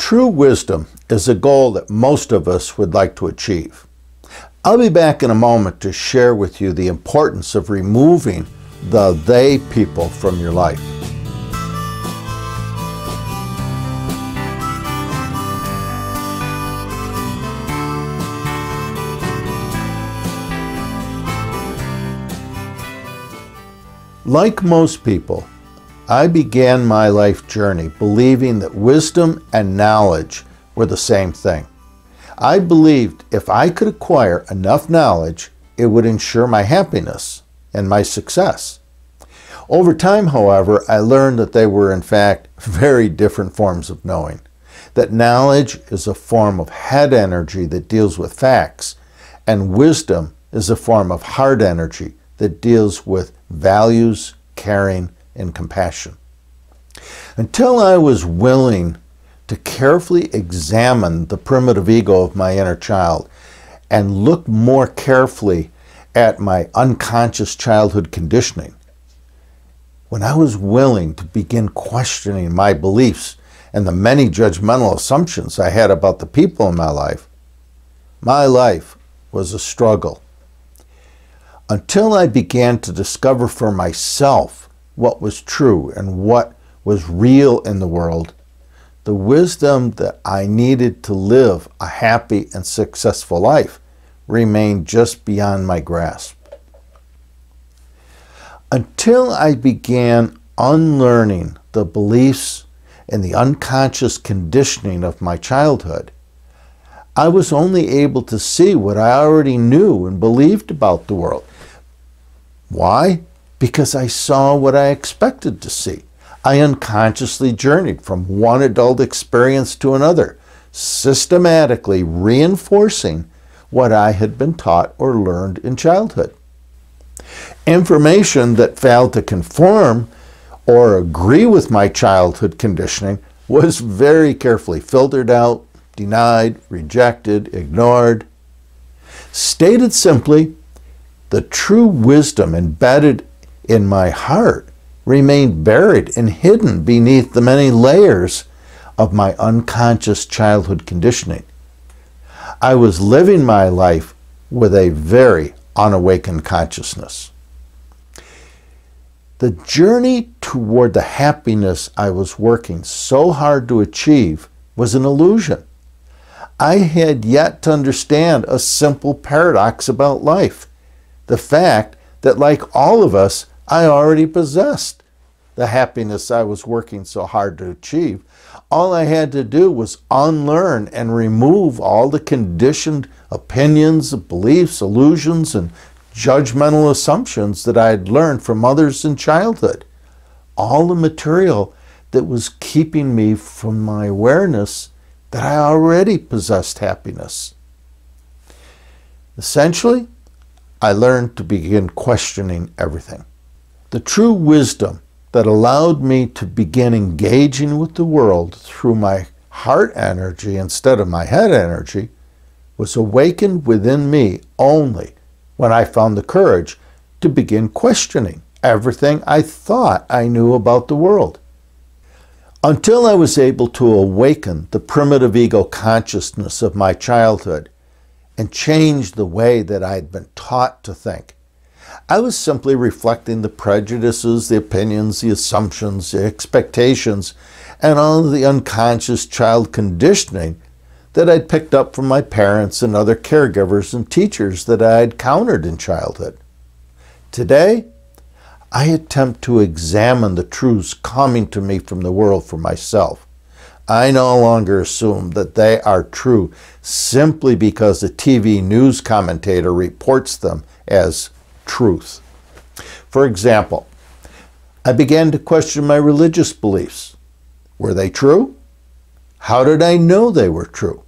True wisdom is a goal that most of us would like to achieve. I'll be back in a moment to share with you the importance of removing the they people from your life. Like most people, I began my life journey believing that wisdom and knowledge were the same thing. I believed if I could acquire enough knowledge, it would ensure my happiness and my success. Over time, however, I learned that they were in fact very different forms of knowing. That knowledge is a form of head energy that deals with facts, and wisdom is a form of heart energy that deals with values, caring, and compassion. Until I was willing to carefully examine the primitive ego of my inner child and look more carefully at my unconscious childhood conditioning, when I was willing to begin questioning my beliefs and the many judgmental assumptions I had about the people in my life was a struggle. Until I began to discover for myself what was true and what was real in the world, the wisdom that I needed to live a happy and successful life remained just beyond my grasp. Until I began unlearning the beliefs and the unconscious conditioning of my childhood, I was only able to see what I already knew and believed about the world. Why? Because I saw what I expected to see. I unconsciously journeyed from one adult experience to another, systematically reinforcing what I had been taught or learned in childhood. Information that failed to conform or agree with my childhood conditioning was very carefully filtered out, denied, rejected, ignored. Stated simply, the true wisdom embedded in my heart remained buried and hidden beneath the many layers of my unconscious childhood conditioning. I was living my life with a very unawakened consciousness. The journey toward the happiness I was working so hard to achieve was an illusion. I had yet to understand a simple paradox about life. The fact that, like all of us, I already possessed the happiness I was working so hard to achieve. All I had to do was unlearn and remove all the conditioned opinions, beliefs, illusions, and judgmental assumptions that I had learned from others in childhood. All the material that was keeping me from my awareness that I already possessed happiness. Essentially, I learned to begin questioning everything. The true wisdom that allowed me to begin engaging with the world through my heart energy instead of my head energy was awakened within me only when I found the courage to begin questioning everything I thought I knew about the world. Until I was able to awaken the primitive ego consciousness of my childhood and change the way that I had been taught to think, I was simply reflecting the prejudices, the opinions, the assumptions, the expectations, and all of the unconscious child conditioning that I'd picked up from my parents and other caregivers and teachers that I had encountered in childhood. Today, I attempt to examine the truths coming to me from the world for myself. I no longer assume that they are true simply because a TV news commentator reports them as truth. For example, I began to question my religious beliefs. Were they true? How did I know they were true?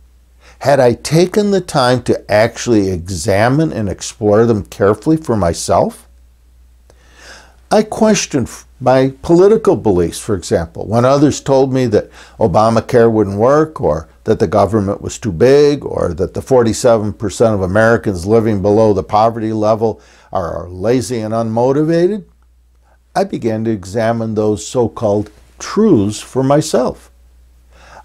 Had I taken the time to actually examine and explore them carefully for myself? I questioned my political beliefs, for example, when others told me that Obamacare wouldn't work, or that the government was too big, or that the 47% of Americans living below the poverty level are lazy and unmotivated. I began to examine those so-called truths for myself.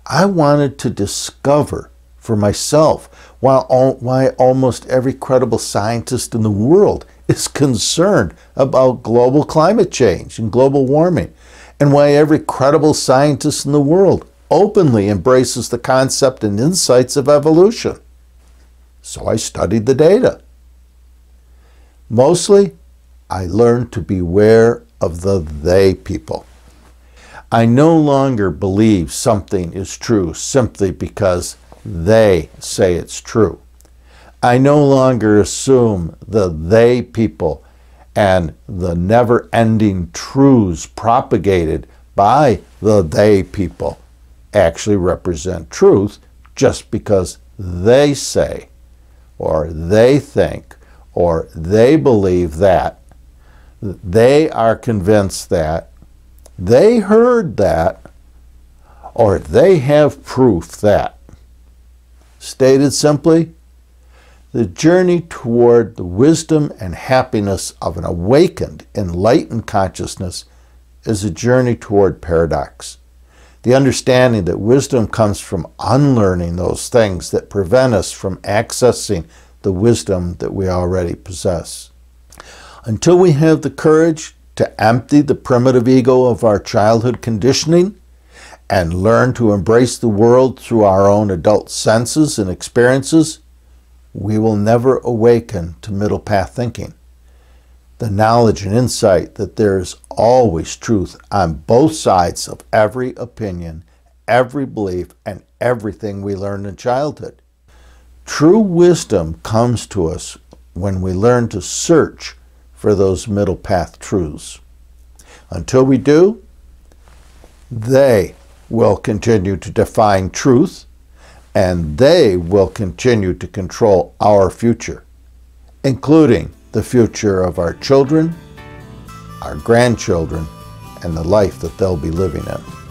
I wanted to discover for myself why almost every credible scientist in the world is concerned about global climate change and global warming, and why every credible scientist in the world openly embraces the concept and insights of evolution. So I studied the data. Mostly, I learned to beware of the they people. I no longer believe something is true simply because they say it's true. I no longer assume the they people and the never-ending truths propagated by the they people actually represent truth just because they say, or they think, or they believe that, they are convinced that, they heard that, or they have proof that. Stated simply, the journey toward the wisdom and happiness of an awakened, enlightened consciousness is a journey toward paradox. The understanding that wisdom comes from unlearning those things that prevent us from accessing the wisdom that we already possess. Until we have the courage to empty the primitive ego of our childhood conditioning and learn to embrace the world through our own adult senses and experiences, we will never awaken to Middlepath thinking. The knowledge and insight that there is always truth on both sides of every opinion, every belief, and everything we learned in childhood. True wisdom comes to us when we learn to search for those middle path truths. Until we do, they will continue to define truth, and they will continue to control our future, including the future of our children, our grandchildren, and the life that they'll be living in.